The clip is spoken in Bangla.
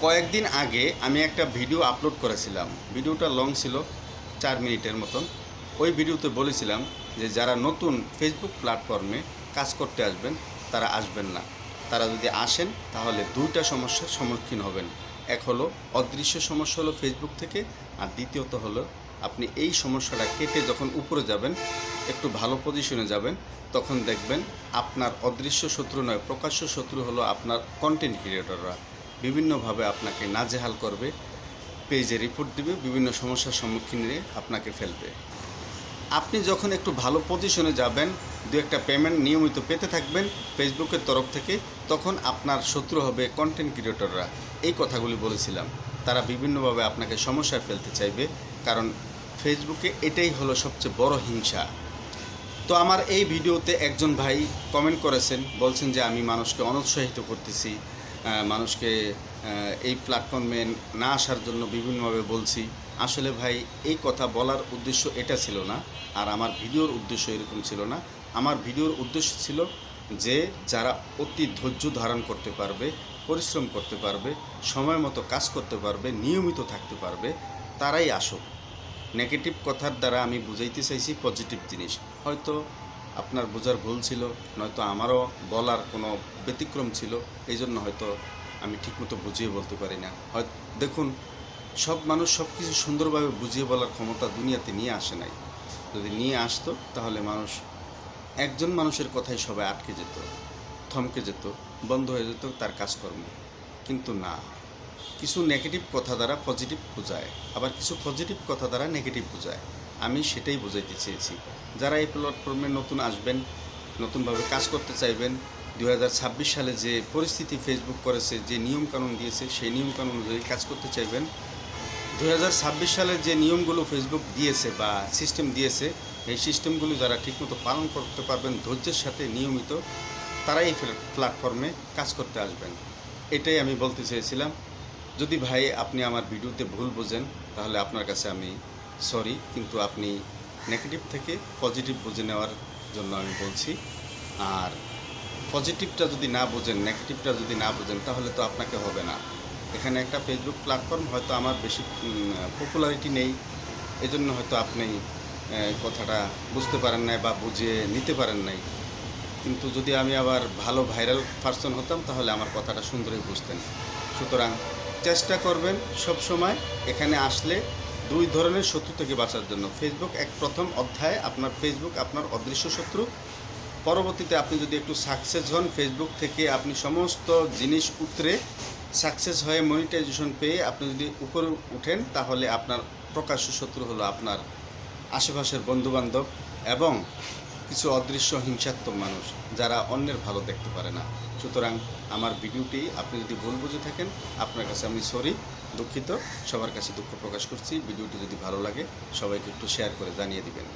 কয়েকদিন আগে আমি একটা ভিডিও আপলোড করেছিলাম। ভিডিওটা লং ছিল, 4 মিনিটের মতন। ওই ভিডিওতে বলেছিলাম যে যারা নতুন ফেসবুক প্ল্যাটফর্মে কাজ করতে আসবেন তারা আসবেন না। তারা যদি আসেন তাহলে দুইটা সমস্যার সম্মুখীন হবেন। এক হলো অদৃশ্য সমস্যা হলো ফেসবুক থেকে, আর দ্বিতীয়ত হলো আপনি এই সমস্যাটা কেটে যখন উপরে যাবেন, একটু ভালো পজিশনে যাবেন, তখন দেখবেন আপনার অদৃশ্য শত্রু নয়, প্রকাশ্য শত্রু হলো আপনার কন্টেন্ট ক্রিয়েটররা। বিভিন্নভাবে আপনাকে নাজেহাল করবে, পেজে রিপোর্ট দিবে, বিভিন্ন সমস্যার সম্মুখীনে আপনাকে ফেলবে। আপনি যখন একটু ভালো পজিশনে যাবেন, দু একটা পেমেন্ট নিয়মিত পেতে থাকবেন ফেসবুকের তরফ থেকে, তখন আপনার শত্রু হবে কন্টেন্ট ক্রিয়েটররা। এই কথাগুলি বলেছিলাম। তারা বিভিন্নভাবে আপনাকে সমস্যায় ফেলতে চাইবে, কারণ ফেসবুকে এটাই হলো সবচেয়ে বড় হিংসা। তো আমার এই ভিডিওতে একজন ভাই কমেন্ট করেছেন, বলছেন যে আমি মানুষকে অনুৎসাহিত করতেছি, মানুষকে এই প্ল্যাটফর্মে না আসার জন্য বিভিন্নভাবে বলছি। আসলে ভাই, এই কথা বলার উদ্দেশ্য এটা ছিল না, আর আমার ভিডিওর উদ্দেশ্য এরকম ছিল না। আমার ভিডিওর উদ্দেশ্য ছিল যে যারা অতি ধৈর্য ধারণ করতে পারবে, পরিশ্রম করতে পারবে, সময় মতো কাজ করতে পারবে, নিয়মিত থাকতে পারবে, তারাই আসুক। নেগেটিভ কথার দ্বারা আমি বুঝাইতে চাইছি পজিটিভ জিনিস। হয়তো আপনার বোঝার ভুল ছিল, নয়তো আমারও বলার কোনো ব্যতিক্রম ছিল, এই জন্য হয়তো আমি ঠিকমতো বুঝিয়ে বলতে পারি না। হয়তো দেখুন, সব মানুষ সব কিছু সুন্দরভাবে বুঝিয়ে বলার ক্ষমতা দুনিয়াতে নিয়ে আসে নাই। যদি নিয়ে আসতো তাহলে একজন মানুষের কথাই সবাই আটকে যেত, থমকে যেত, বন্ধ হয়ে যেত তার কাজকর্ম। কিন্তু না, কিছু নেগেটিভ কথা দ্বারা পজিটিভ বোঝায়, আবার কিছু পজিটিভ কথা দ্বারা নেগেটিভ বোঝায়। আমি সেটাই বোঝাইতে চেয়েছি। যারা এই প্ল্যাটফর্মে নতুন আসবেন, নতুনভাবে কাজ করতে চাইবেন, 2026 সালে যে পরিস্থিতি ফেসবুক করেছে, যে নিয়মকানুন দিয়েছে, সেই নিয়মকানুন অনুযায়ী কাজ করতে চাইবেন, 2026 সালের যে নিয়মগুলো ফেসবুক দিয়েছে বা সিস্টেম দিয়েছে, এই সিস্টেমগুলো যারা ঠিকমতো পালন করতে পারবেন ধৈর্যের সাথে নিয়মিত, তারাই এই প্ল্যাটফর্মে কাজ করতে আসবেন। এটাই আমি বলতে চেয়েছিলাম। যদি ভাই আপনি আমার ভিডিওতে ভুল বোঝেন, তাহলে আপনার কাছে আমি সরি, কিন্তু আপনি নেগেটিভ থেকে পজিটিভ বুঝে নেওয়ার জন্য আমি বলছি। আর পজিটিভটা যদি না বোঝেন, নেগেটিভটা যদি না বোঝেন, তাহলে তো আপনাকে হবে না। এখানে একটা ফেসবুক প্ল্যাটফর্ম, হয়তো আমার বেশি পপুলারিটি নেই, এজন্য হয়তো আপনি কথাটা বুঝতে পারেন নাই বা বুঝিয়ে নিতে পারেন নাই। কিন্তু যদি আমি আবার ভালো ভাইরাল পারসন হতাম, তাহলে আমার কথাটা সুন্দরই বুঝতেন। সুতরাং চেষ্টা করবেন সব সময় এখানে আসলে দুই ধরনের শত্রু থেকে বাঁচার জন্য। ফেসবুক প্রথম অধ্যায়ে আপনার ফেসবুক আপনার অদৃশ্য শত্রু। পরবর্তীতে আপনি যদি একটু সাকসেস হন, ফেসবুক থেকে আপনি সমস্ত জিনিস উতরে সাকসেস হয়ে মনিটাইজেশন পেয়ে আপনি যদি উপরে উঠেন, তাহলে আপনার প্রকাশ্য শত্রু হলো আপনার আশেপাশের বন্ধুবান্ধব এবং কিছু অদৃশ্য হিংসাত্মক মানুষ, যারা অন্যের ভালো দেখতে পারে না। সুতরাং আমার ভিডিওটি আপনি যদি ভুল বুঝে থাকেন, আপনার কাছে আমি সরি, দুঃখিত, সবার কাছে দুঃখ প্রকাশ করছি। ভিডিওটি যদি ভালো লাগে সবাইকে একটু শেয়ার করে জানিয়ে দিবেন।